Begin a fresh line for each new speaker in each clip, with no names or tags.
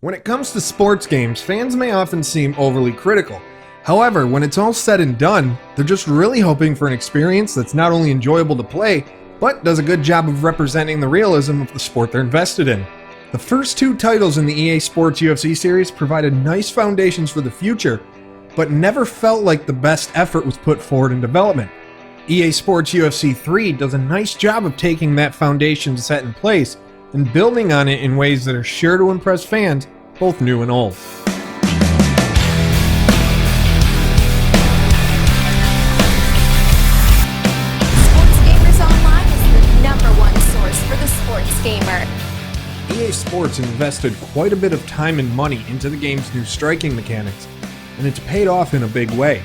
When it comes to sports games, fans may often seem overly critical. However, when it's all said and done, they're just really hoping for an experience that's not only enjoyable to play, but does a good job of representing the realism of the sport they're invested in. The first two titles in the EA Sports UFC series provided nice foundations for the future, but never felt like the best effort was put forward in development. EA Sports UFC 3 does a nice job of taking that foundation set in place and building on it in ways that are sure to impress fans, both new and old.
Sports Gamers Online is the #1 source for the sports gamer.
EA Sports invested quite a bit of time and money into the game's new striking mechanics, and it's paid off in a big way.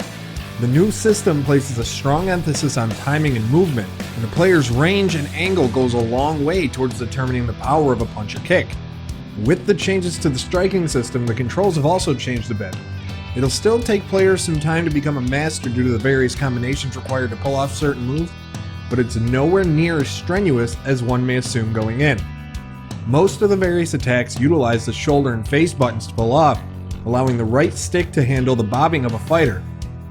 The new system places a strong emphasis on timing and movement, and the player's range and angle goes a long way towards determining the power of a punch or kick. With the changes to the striking system, the controls have also changed a bit. It'll still take players some time to become a master due to the various combinations required to pull off certain moves, but it's nowhere near as strenuous as one may assume going in. Most of the various attacks utilize the shoulder and face buttons to pull off, allowing the right stick to handle the bobbing of a fighter.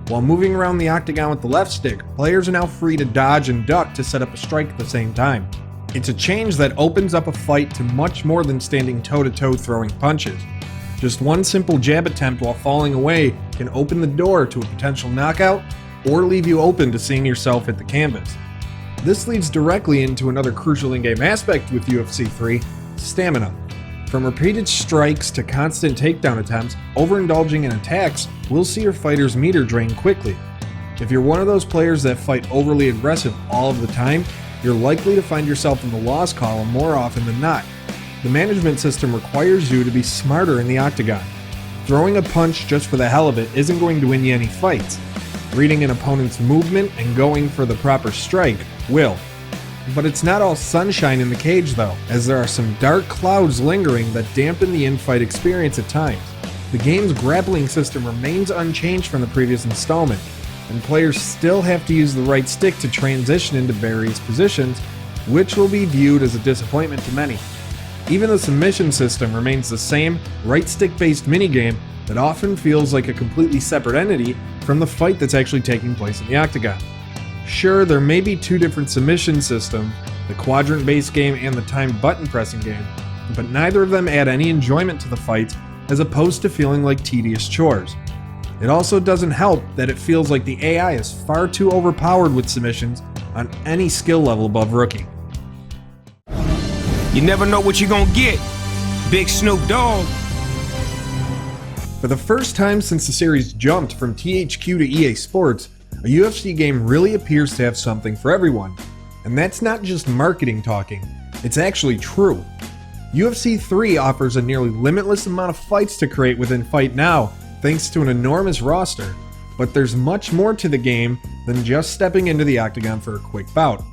While moving around the octagon with the left stick, players are now free to dodge and duck to set up a strike at the same time. It's a change that opens up a fight to much more than standing toe-to-toe throwing punches. Just one simple jab attempt while falling away can open the door to a potential knockout or leave you open to seeing yourself hit the canvas. This leads directly into another crucial in-game aspect with UFC 3, stamina. From repeated strikes to constant takedown attempts, overindulging in attacks will see your fighter's meter drain quickly. If you're one of those players that fight overly aggressive all of the time, you're likely to find yourself in the loss column more often than not. The management system requires you to be smarter in the octagon. Throwing a punch just for the hell of it isn't going to win you any fights. Reading an opponent's movement and going for the proper strike will. But it's not all sunshine in the cage though, as there are some dark clouds lingering that dampen the in-fight experience at times. The game's grappling system remains unchanged from the previous installment, and players still have to use the right stick to transition into various positions, which will be viewed as a disappointment to many. Even the submission system remains the same right stick-based minigame that often feels like a completely separate entity from the fight that's actually taking place in the octagon. Sure, there may be two different submission systems, the quadrant-based game and the timed button pressing game, but neither of them add any enjoyment to the fights as opposed to feeling like tedious chores. It also doesn't help that it feels like the AI is far too overpowered with submissions on any skill level above rookie.
You never know what you're gonna get. Big Snoop Dogg.
For the first time since the series jumped from THQ to EA Sports, a UFC game really appears to have something for everyone. And that's not just marketing talking, it's actually true. UFC 3 offers a nearly limitless amount of fights to create within Fight Now, thanks to an enormous roster, but there's much more to the game than just stepping into the octagon for a quick bout.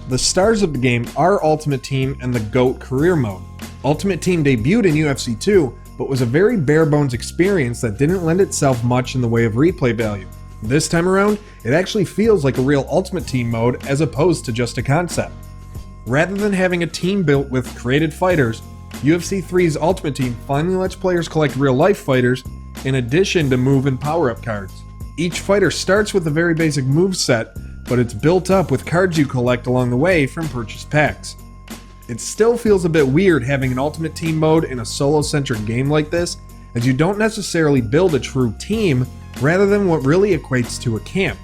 The stars of the game are Ultimate Team and the GOAT Career Mode. Ultimate Team debuted in UFC 2, but was a very bare-bones experience that didn't lend itself much in the way of replay value. This time around, it actually feels like a real Ultimate Team mode as opposed to just a concept. Rather than having a team built with created fighters, UFC 3's Ultimate Team finally lets players collect real-life fighters in addition to move and power-up cards. Each fighter starts with a very basic move set, but it's built up with cards you collect along the way from purchased packs. It still feels a bit weird having an Ultimate Team mode in a solo-centric game like this, as you don't necessarily build a true team rather than what really equates to a camp.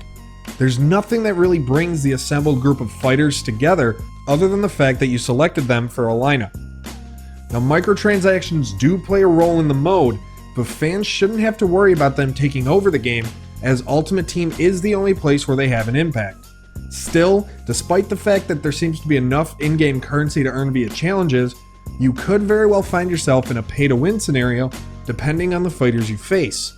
There's nothing that really brings the assembled group of fighters together other than the fact that you selected them for a lineup. Now, microtransactions do play a role in the mode, but fans shouldn't have to worry about them taking over the game, as Ultimate Team is the only place where they have an impact. Still, despite the fact that there seems to be enough in-game currency to earn via challenges, you could very well find yourself in a pay-to-win scenario depending on the fighters you face.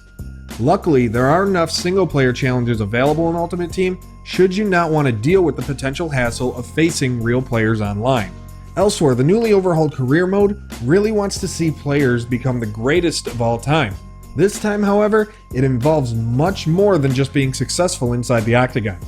Luckily, there are enough single-player challenges available in Ultimate Team should you not want to deal with the potential hassle of facing real players online. Elsewhere, the newly overhauled Career Mode really wants to see players become the greatest of all time. This time, however, it involves much more than just being successful inside the octagon.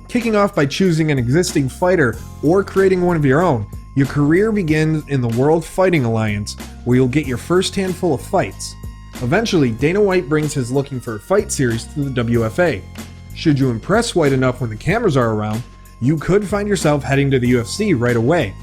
Kicking off by choosing an existing fighter or creating one of your own, your career begins in the World Fighting Alliance, where you'll get your first handful of fights. Eventually, Dana White brings his Looking for a Fight series to the WFA. Should you impress White enough when the cameras are around, you could find yourself heading to the UFC right away.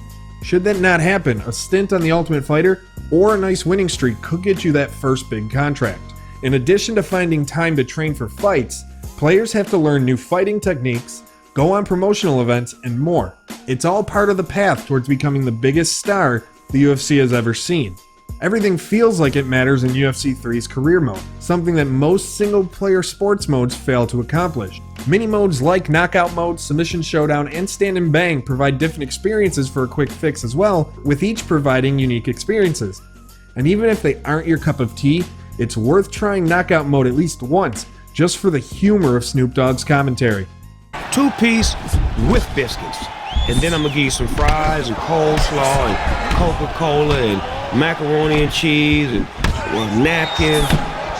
Should that not happen, a stint on The Ultimate Fighter or a nice winning streak could get you that first big contract. In addition to finding time to train for fights, players have to learn new fighting techniques, go on promotional events, and more. It's all part of the path towards becoming the biggest star the UFC has ever seen. Everything feels like it matters in UFC 3's career mode, something that most single-player sports modes fail to accomplish. Mini-modes like Knockout Mode, Submission Showdown, and Stand and Bang provide different experiences for a quick fix as well, with each providing unique experiences. And even if they aren't your cup of tea, it's worth trying Knockout Mode at least once, just for the humor of Snoop Dogg's commentary.
2-piece with biscuits. And then I'm gonna give you some fries and coleslaw and Coca-Cola and macaroni and cheese and napkins,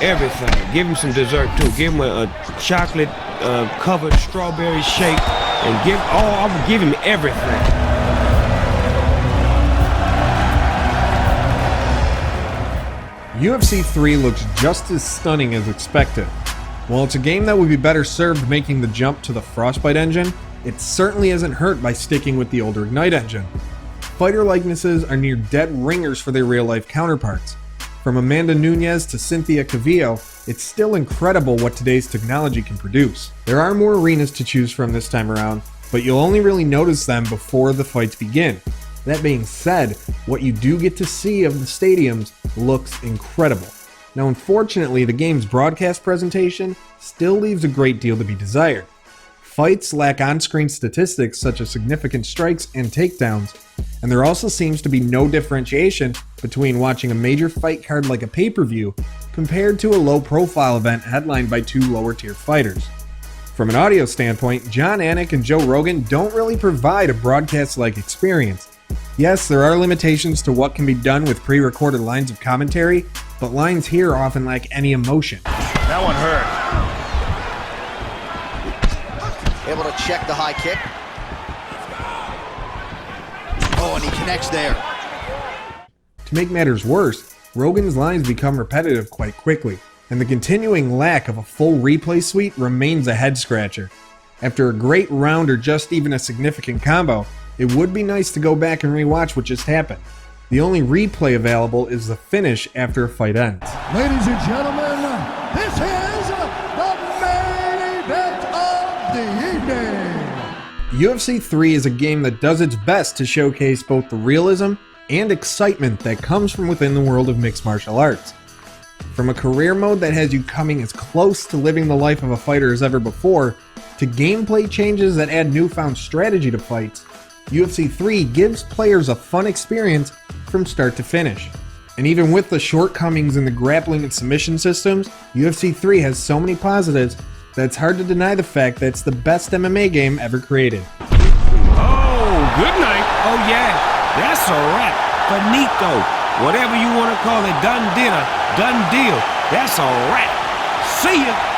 everything. Give him some dessert too. Give him a chocolate covered strawberry shake and I'm gonna give him everything.
UFC 3 looks just as stunning as expected. While it's a game that would be better served making the jump to the Frostbite engine, it certainly isn't hurt by sticking with the older Ignite engine. Fighter likenesses are near dead ringers for their real-life counterparts. From Amanda Nunes to Cynthia Cavillo, it's still incredible what today's technology can produce. There are more arenas to choose from this time around, but you'll only really notice them before the fights begin. That being said, what you do get to see of the stadiums looks incredible. Now, unfortunately, the game's broadcast presentation still leaves a great deal to be desired. Fights lack on-screen statistics such as significant strikes and takedowns, and there also seems to be no differentiation between watching a major fight card like a pay-per-view compared to a low-profile event headlined by two lower-tier fighters. From an audio standpoint, John Anik and Joe Rogan don't really provide a broadcast-like experience. Yes, there are limitations to what can be done with pre-recorded lines of commentary, but lines here often lack any emotion.
That one hurt. Able to check the high kick. Oh, and he connects there.
To make matters worse, Rogan's lines become repetitive quite quickly, and the continuing lack of a full replay suite remains a head-scratcher. After a great round or just even a significant combo, it would be nice to go back and rewatch what just happened. The only replay available is the finish after a fight ends.
Ladies and gentlemen, this is the main event of the evening.
UFC 3 is a game that does its best to showcase both the realism and excitement that comes from within the world of mixed martial arts. From a career mode that has you coming as close to living the life of a fighter as ever before, to gameplay changes that add newfound strategy to fights, UFC 3 gives players a fun experience from start to finish. And even with the shortcomings in the grappling and submission systems, UFC 3 has so many positives that it's hard to deny the fact that it's the best MMA game ever created.
Oh, good night. Oh yeah, that's a wrap. Finito. Whatever you want to call it, done dinner, done deal. That's a wrap. See ya.